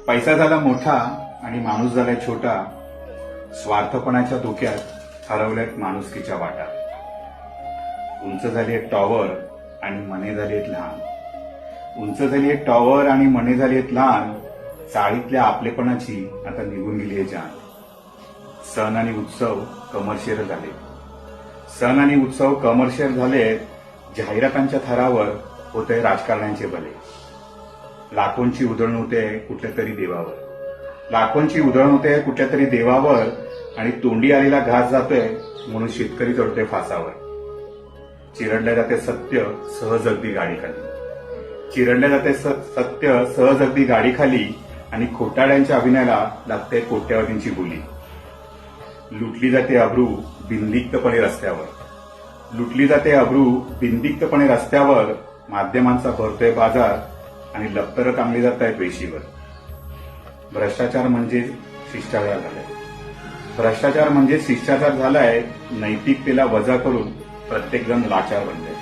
पैसा झाला मोठा आणि माणूस झालाय छोटा. स्वार्थपणाच्या धोक्यात हरवल्यात माणुसकीच्या वाटा. उंच झाली एक टॉवर आणि मने झाली एक लहान. उंच झाली एक टॉवर आणि मने झाली एक लहान. चाळीतल्या आपलेपणाची आता निघून गेली आहे जान. सण आणि उत्सव कमर्शियल झाले. सण आणि उत्सव कमर्शियल झाले. जाहिरातांच्या थरावर होते राजकारण्यांचे भले. लाखोंची उधळण होते कुठल्या तरी देवावर. लाखोंची उधळण होते कुठल्या तरी देवावर. आणि तोंडी आलेला घास जातोय म्हणून शेतकरी चढतोय फासावर. चिरडल्या जाते सत्य सहज अगदी गाडीखाली. चिरडल्या जाते सत्य सहज अगदी गाडीखाली. आणि खोटाड्यांच्या अभिनयाला लागते कोट्यावधींची बोली. लुटली जाते अब्रू बिनदिक्तपणे रस्त्यावर. लुटली जाते अब्रू बिनदिक्तपणे रस्त्यावर. माध्यमांचा भरतोय बाजार आणि लपतरं टांगली जात आहेत वेशीवर. भ्रष्टाचार म्हणजे शिष्टाचार झालाय. भ्रष्टाचार म्हणजे शिष्टाचार झालाय. नैतिकतेला वजा करून प्रत्येक जण लाचार बनले.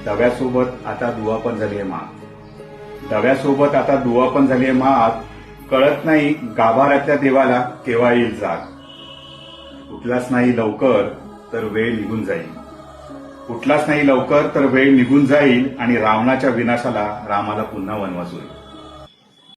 दव्यासोबत आता दुवापण झालीय महाग. दव्यासोबत आता दुवापण झालीय महाग. कळत नाही गाभाऱ्यातल्या देवाला केव्हा येईल जाग. उठलाच नाही लवकर तर वेळ निघून जाईल. उठलाच नाही लवकर तर वेळ निघून जाईल. आणि रावणाच्या विनाशाला रामाला पुन्हा वनवास होईल.